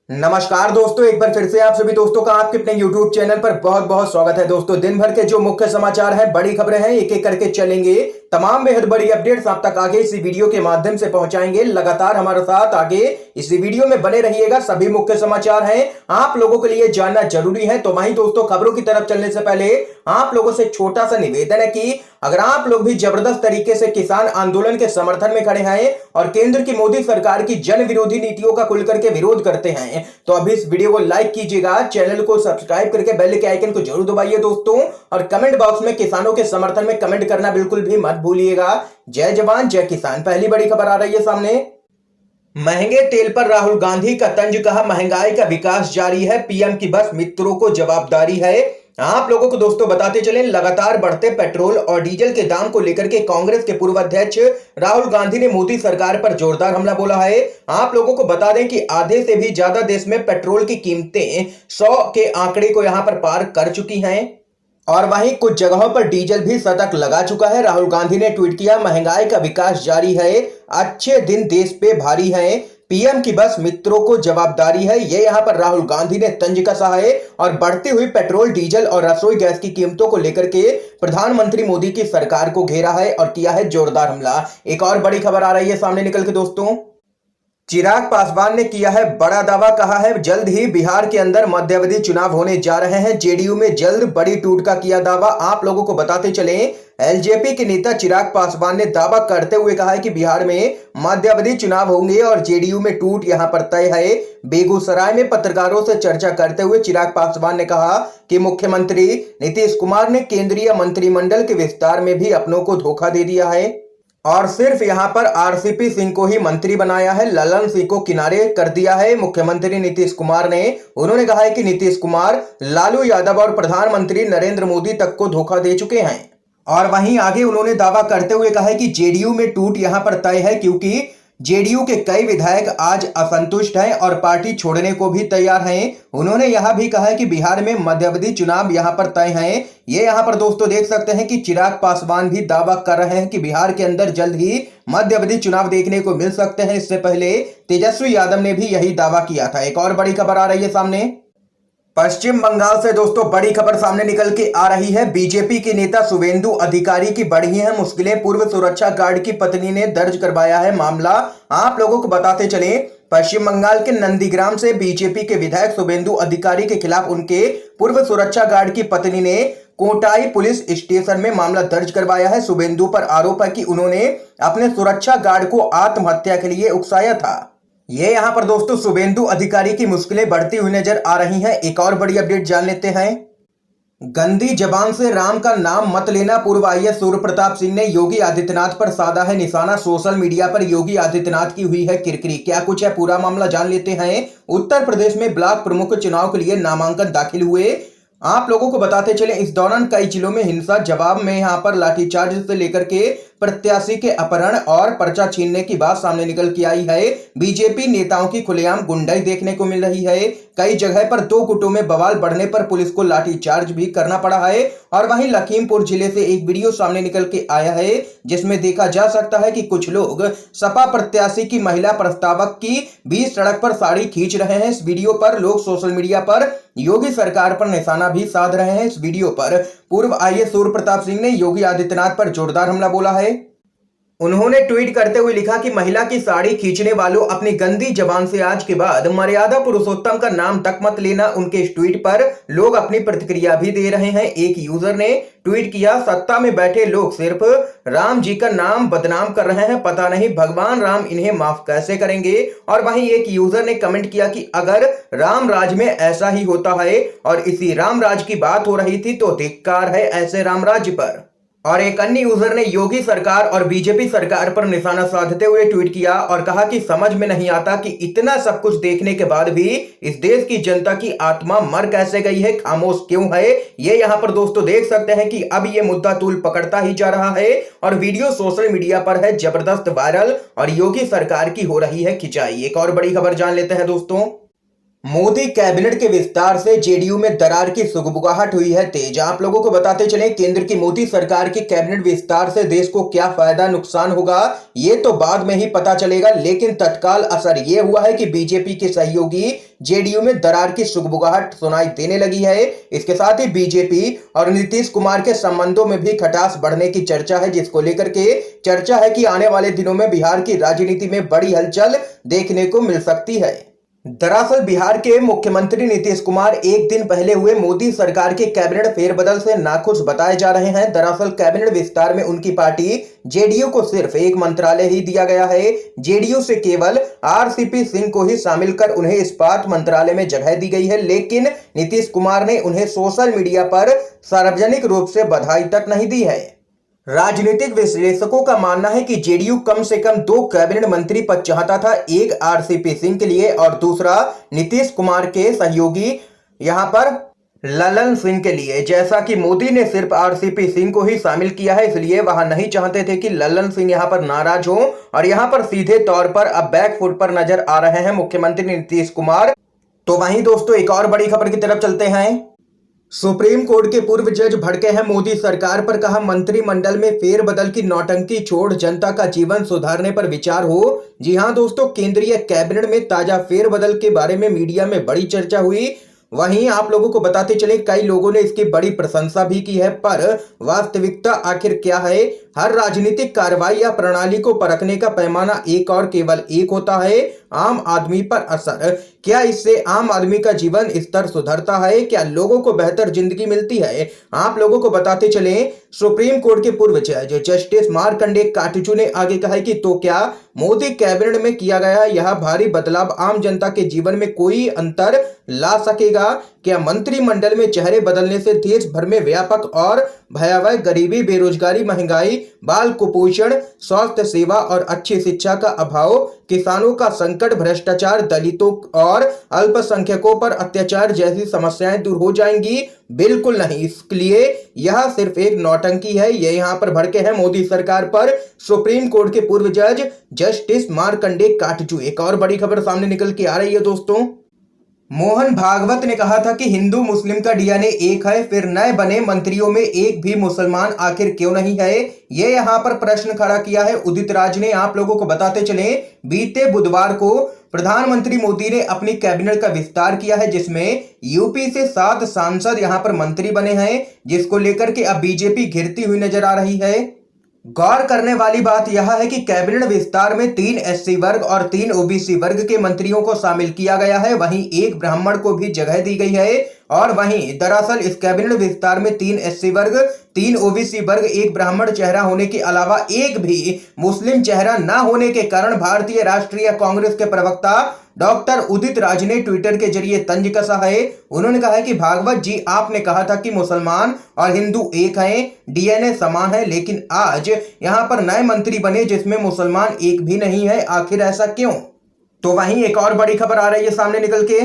नमस्कार दोस्तों, एक बार फिर से आप सभी दोस्तों का आपके अपने YouTube चैनल पर बहुत बहुत स्वागत है। दोस्तों, दिन भर के जो मुख्य समाचार हैं, बड़ी खबरें हैं, एक एक करके चलेंगे। तमाम बेहद बड़ी अपडेट्स आप तक आगे इसी वीडियो के माध्यम से पहुंचाएंगे। लगातार हमारे साथ आगे इसी वीडियो में बने रहिएगा। सभी मुख्य समाचार हैं, आप लोगों के लिए जानना जरूरी है। तो वहीं दोस्तों, खबरों की तरफ चलने से पहले आप लोगों से छोटा सा निवेदन है कि अगर आप लोग भी जबरदस्त तरीके से किसान आंदोलन के समर्थन में खड़े हैं और केंद्र की मोदी सरकार की जन विरोधी नीतियों का खुलकर के विरोध करते हैं, तो अभी इस वीडियो को लाइक कीजिएगा, चैनल को सब्सक्राइब करके बेल के आइकन को जरूर दबाइए दोस्तों, और कमेंट बॉक्स में किसानों के समर्थन में कमेंट करना बिल्कुल भी मत भूलिएगा। जय जवान जय किसान। पहली बड़ी खबर आ रही है सामने। महंगे तेल पर राहुल गांधी का तंज, कहा महंगाई का विकास जारी है, पीएम की बस मित्रों को जवाबदारी है। आप लोगों को दोस्तों बताते चलें, लगातार बढ़ते पेट्रोल और डीजल के दाम को लेकर के कांग्रेस के पूर्व अध्यक्ष राहुल गांधी ने मोदी सरकार पर जोरदार हमला बोला है। आप लोगों को बता दें कि आधे से भी ज्यादा देश में पेट्रोल की कीमतें 100 के आंकड़े को यहां पर पार कर चुकी हैं और वहीं कुछ जगहों पर डीजल भी शतक लगा चुका है। राहुल गांधी ने ट्वीट किया, महंगाई का विकास जारी है, अच्छे दिन देश पे भारी हैं, पीएम की बस मित्रों को जवाबदारी है। ये यहां पर राहुल गांधी ने तंज कसा है और बढ़ती हुई पेट्रोल, डीजल और रसोई गैस की कीमतों को लेकर के प्रधानमंत्री मोदी की सरकार को घेरा है और किया है जोरदार हमला। एक और बड़ी खबर आ रही है सामने निकल के दोस्तों। चिराग पासवान ने किया है बड़ा दावा, कहा है जल्द ही बिहार के अंदर मध्यावधि चुनाव होने जा रहे हैं, जेडीयू में जल्द बड़ी टूट का किया दावा। आप लोगों को बताते चलें, एलजेपी के नेता चिराग पासवान ने दावा करते हुए कहा है कि बिहार में मध्यावधि चुनाव होंगे और जेडीयू में टूट यहां पर तय है। बेगूसराय में पत्रकारों से चर्चा करते हुए चिराग पासवान ने कहा कि मुख्यमंत्री नीतीश कुमार ने केंद्रीय मंत्रिमंडल के विस्तार में भी अपनों को धोखा दे दिया है और सिर्फ यहां पर आरसीपी सिंह को ही मंत्री बनाया है, ललन सिंह को किनारे कर दिया है मुख्यमंत्री नीतीश कुमार ने। उन्होंने कहा है कि नीतीश कुमार लालू यादव और प्रधानमंत्री नरेंद्र मोदी तक को धोखा दे चुके हैं। और वहीं आगे उन्होंने दावा करते हुए कहा है कि जेडीयू में टूट यहां पर तय है, क्योंकि जेडीयू के कई विधायक आज असंतुष्ट हैं और पार्टी छोड़ने को भी तैयार हैं। उन्होंने यहां भी कहा है कि बिहार में मध्यावधि चुनाव यहां पर तय हैं। ये यहां पर दोस्तों देख सकते हैं कि चिराग पासवान भी दावा कर रहे हैं कि बिहार के अंदर जल्द ही मध्यावधि चुनाव देखने को मिल सकते हैं। इससे पहले तेजस्वी यादव ने भी यही दावा किया था। एक और बड़ी खबर आ रही है सामने। पश्चिम बंगाल से दोस्तों बड़ी खबर सामने निकल के आ रही है। बीजेपी के नेता शुभेंदु अधिकारी की बढ़ी हैं मुश्किलें, पूर्व सुरक्षा गार्ड की पत्नी ने दर्ज करवाया है मामला। आप लोगों को बताते चले, पश्चिम बंगाल के नंदीग्राम से बीजेपी के विधायक शुभेंदु अधिकारी के खिलाफ उनके पूर्व सुरक्षा गार्ड की पत्नी ने कोटाई पुलिस स्टेशन में मामला दर्ज करवाया है। शुभेंदु पर आरोप है कि उन्होंने अपने सुरक्षा गार्ड को आत्महत्या के लिए उकसाया था। ये यहां पर दोस्तों शुभेंदु अधिकारी की मुश्किलें बढ़ती हुई नजर आ रही हैं। एक और बड़ी अपडेट जान लेते हैं। गंदी जबान से राम का नाम मत लेना, पूर्व आईएएस सूर्य प्रताप सिंह ने योगी आदित्यनाथ पर साधा है निशाना। सोशल मीडिया पर योगी आदित्यनाथ की हुई है किरकिरी, क्या कुछ है पूरा मामला जान लेते हैं। उत्तर प्रदेश में ब्लॉक प्रमुख चुनाव के लिए नामांकन दाखिल हुए। आप लोगों को बताते चले, इस दौरान कई जिलों में हिंसा, जवाब में यहां पर लाठीचार्ज से लेकर के प्रत्याशी के अपहरण और पर्चा छीनने की बात सामने निकल के आई है। बीजेपी नेताओं की खुलेआम गुंडाई देखने को मिल रही है। कई जगह पर दो गुटों में बवाल बढ़ने पर पुलिस को लाठीचार्ज भी करना पड़ा है। और वहीं लखीमपुर जिले से एक वीडियो सामने निकल के आया है, जिसमें देखा जा सकता है कि कुछ लोग सपा प्रत्याशी की महिला प्रस्तावक की बीच सड़क पर साड़ी खींच रहे हैं। इस वीडियो पर लोग सोशल मीडिया पर योगी सरकार पर निशाना भी साध रहे हैं। इस वीडियो पर पूर्व आईएएस सूर्य प्रताप सिंह ने योगी आदित्यनाथ पर जोरदार हमला बोला है। उन्होंने ट्वीट करते हुए लिखा कि महिला की साड़ी खींचने वालों, अपनी गंदी जबान से आज के बाद मर्यादा पुरुषोत्तम का नाम तक मत लेना। उनके इस ट्वीट पर लोग अपनी प्रतिक्रिया भी दे रहे हैं। एक यूजर ने ट्वीट किया, सत्ता में बैठे लोग सिर्फ राम जी का नाम बदनाम कर रहे हैं, पता नहीं भगवान राम इन्हें माफ कैसे करेंगे। और वहीं एक यूजर ने कमेंट किया कि अगर राम राज में ऐसा ही होता है और इसी राम राज की बात हो रही थी तो धिक्कार है ऐसे राम राज्य पर। और एक अन्य यूजर ने योगी सरकार और बीजेपी सरकार पर निशाना साधते हुए ट्वीट किया और कहा कि समझ में नहीं आता कि इतना सब कुछ देखने के बाद भी इस देश की जनता की आत्मा मर कैसे गई है, खामोश क्यों है। ये यहां पर दोस्तों देख सकते हैं कि अब ये मुद्दा तूल पकड़ता ही जा रहा है और वीडियो सोशल मीडिया पर है जबरदस्त वायरल और योगी सरकार की हो रही है खिंचाई। एक और बड़ी खबर जान लेते हैं दोस्तों। मोदी कैबिनेट के विस्तार से जेडीयू में दरार की सुगबुगाहट हुई है तेज। आप लोगों को बताते चलें, केंद्र की मोदी सरकार के कैबिनेट विस्तार से देश को क्या फायदा नुकसान होगा ये तो बाद में ही पता चलेगा, लेकिन तत्काल असर ये हुआ है कि बीजेपी के सहयोगी जेडीयू में दरार की सुगबुगाहट सुनाई देने लगी है। इसके साथ ही बीजेपी और नीतीश कुमार के संबंधों में भी खटास बढ़ने की चर्चा है, जिसको लेकर के चर्चा है कि आने वाले दिनों में बिहार की राजनीति में बड़ी हलचल देखने को मिल सकती है। दरअसल बिहार के मुख्यमंत्री नीतीश कुमार एक दिन पहले हुए मोदी सरकार के कैबिनेट फेरबदल से नाखुश बताए जा रहे हैं। दरअसल कैबिनेट विस्तार में उनकी पार्टी जेडीयू को सिर्फ एक मंत्रालय ही दिया गया है। जेडीयू से केवल आरसीपी सिंह को ही शामिल कर उन्हें इस्पात मंत्रालय में जगह दी गई है, लेकिन नीतीश कुमार ने उन्हें सोशल मीडिया पर सार्वजनिक रूप से बधाई तक नहीं दी है। राजनीतिक विश्लेषकों का मानना है कि जेडीयू कम से कम 2 कैबिनेट मंत्री पद चाहता था, एक आरसीपी सिंह के लिए और दूसरा नीतीश कुमार के सहयोगी यहां पर ललन सिंह के लिए। जैसा कि मोदी ने सिर्फ आरसीपी सिंह को ही शामिल किया है, इसलिए वहां नहीं चाहते थे कि ललन सिंह यहां पर नाराज हो और यहां पर सीधे तौर पर अब बैकफुट पर नजर आ रहे हैं मुख्यमंत्री नीतीश कुमार। तो वहीं दोस्तों एक और बड़ी खबर की तरफ चलते हैं। सुप्रीम कोर्ट के पूर्व जज भड़के हैं मोदी सरकार पर, कहा मंत्रिमंडल में फेरबदल की नौटंकी छोड़ जनता का जीवन सुधारने पर विचार हो। जी हां दोस्तों, केंद्रीय कैबिनेट में ताजा फेरबदल के बारे में मीडिया में बड़ी चर्चा हुई। वहीं आप लोगों को बताते चले कई लोगों ने इसकी बड़ी प्रशंसा भी की है, पर वास्तविकता आखिर क्या है? हर राजनीतिक कार्रवाई या प्रणाली को परखने का पैमाना एक और केवल एक होता है, आम आदमी पर असर। क्या इससे आम आदमी का जीवन स्तर सुधरता है? क्या लोगों को बेहतर जिंदगी मिलती है? आप लोगों को बताते चले सुप्रीम कोर्ट के पूर्व जज जस्टिस मार्कंडेय काटजू ने आगे कहा है कि तो क्या मोदी कैबिनेट में किया गया यह भारी बदलाव आम जनता के जीवन में कोई अंतर ला सकेगा? क्या मंत्रिमंडल में चेहरे बदलने से देश भर में व्यापक और भयावह गरीबी, बेरोजगारी, महंगाई, बाल कुपोषण, स्वास्थ्य सेवा और अच्छी शिक्षा का अभाव, किसानों का संकट, भ्रष्टाचार, दलितों और अल्पसंख्यकों पर अत्याचार जैसी समस्याएं दूर हो जाएंगी? बिल्कुल नहीं। इसलिए यह सिर्फ एक नौटंकी है। ये यहाँ पर भड़के हैं मोदी सरकार पर सुप्रीम कोर्ट के पूर्व जज जस्टिस मार्कंडेय काटजू। एक और बड़ी खबर सामने निकल के आ रही है दोस्तों। मोहन भागवत ने कहा था कि हिंदू मुस्लिम का डीएनए एक है, फिर नए बने मंत्रियों में एक भी मुसलमान आखिर क्यों नहीं है? ये यहाँ पर प्रश्न खड़ा किया है उदित राज ने। आप लोगों को बताते चले बीते बुधवार को प्रधानमंत्री मोदी ने अपनी कैबिनेट का विस्तार किया है, जिसमें यूपी से 7 सांसद यहाँ पर मंत्री बने हैं, जिसको लेकर के अब बीजेपी घिरती हुई नजर आ रही है। गौर करने वाली बात यह है कि कैबिनेट विस्तार में 3 एससी वर्ग और 3 ओबीसी वर्ग के मंत्रियों को शामिल किया गया है, वहीं एक ब्राह्मण को भी जगह दी गई है। और वहीं दरअसल इस कैबिनेट विस्तार में 3 एससी वर्ग, 3 ओबीसी वर्ग, एक ब्राह्मण चेहरा होने के अलावा एक भी मुस्लिम चेहरा न होने के कारण भारतीय राष्ट्रीय कांग्रेस के प्रवक्ता डॉक्टर उदित राज ने ट्विटर के जरिए तंज कसा है। उन्होंने कहा है कि भागवत जी, आपने कहा था कि मुसलमान और हिंदू एक हैं, डीएनए समान है, लेकिन आज यहां पर नए मंत्री बने जिसमें मुसलमान एक भी नहीं है, आखिर ऐसा क्यों? तो वहीं एक और बड़ी खबर आ रही है सामने निकल के।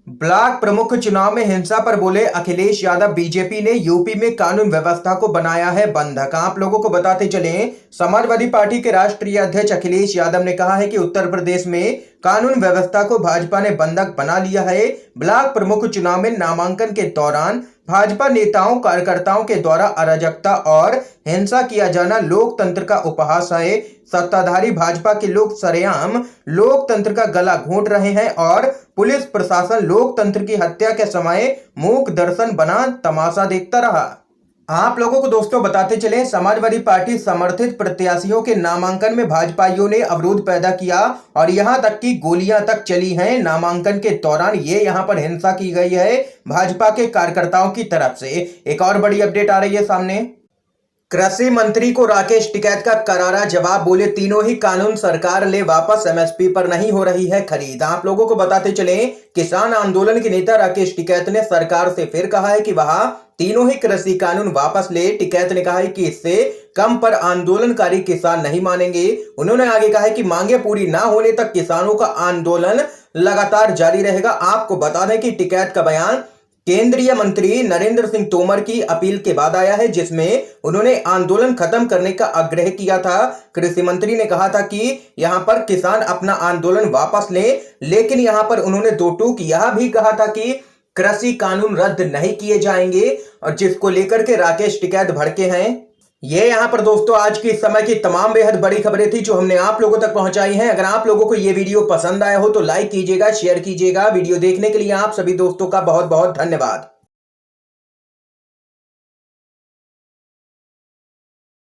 ब्लॉक प्रमुख चुनाव में हिंसा पर बोले अखिलेश यादव, बीजेपी ने यूपी में कानून व्यवस्था को बनाया है बंधक। आप लोगों को बताते चले समाजवादी पार्टी के राष्ट्रीय अध्यक्ष अखिलेश यादव ने कहा है कि उत्तर प्रदेश में कानून व्यवस्था को भाजपा ने बंधक बना लिया है। ब्लॉक प्रमुख चुनाव में नामांकन के दौरान भाजपा नेताओं कार्यकर्ताओं के द्वारा अराजकता और हिंसा किया जाना लोकतंत्र का उपहास है। सत्ताधारी भाजपा के लोग सरेआम लोकतंत्र का गला घोंट रहे हैं और पुलिस प्रशासन लोकतंत्र की हत्या के समय मूक दर्शन बना तमाशा देखता रहा। आप लोगों को दोस्तों बताते चले समाजवादी पार्टी समर्थित प्रत्याशियों के नामांकन में भाजपाइयों ने अवरोध पैदा किया और यहां तक कि गोलियां तक चली हैं। नामांकन के दौरान ये यहां पर हिंसा की गई है भाजपा के कार्यकर्ताओं की तरफ से। एक और बड़ी अपडेट आ रही है सामने। कृषि मंत्री को राकेश टिकैत का करारा जवाब, बोले तीनों ही कानून सरकार ले वापस, एमएसपी पर नहीं हो रही है खरीद। आप लोगों को बताते चले किसान आंदोलन के नेता राकेश टिकैत ने सरकार से फिर कहा है कि वह तीनों ही कृषि कानून वापस ले। टिकैत ने कहा है कि इससे कम पर आंदोलनकारी किसान नहीं मानेंगे। उन्होंने आगे कहा है कि मांगे पूरी ना होने तक किसानों का आंदोलन लगातार जारी रहेगा। आपको बता दें कि टिकैत का बयान केंद्रीय मंत्री नरेंद्र सिंह तोमर की अपील के बाद आया है, जिसमें उन्होंने आंदोलन खत्म करने का आग्रह किया था। कृषि मंत्री ने कहा था कि यहां पर किसान अपना आंदोलन वापस लें, लेकिन यहां पर उन्होंने दो टूक यह भी कहा था कि कृषि कानून रद्द नहीं किए जाएंगे, और जिसको लेकर के राकेश टिकैत भड़के हैं। ये यहाँ पर दोस्तों आज की समय की तमाम बेहद बड़ी खबरें थी जो हमने आप लोगों तक पहुंचाई हैं। अगर आप लोगों को ये वीडियो पसंद आया हो तो लाइक कीजिएगा, शेयर कीजिएगा। वीडियो देखने के लिए आप सभी दोस्तों का बहुत बहुत धन्यवाद।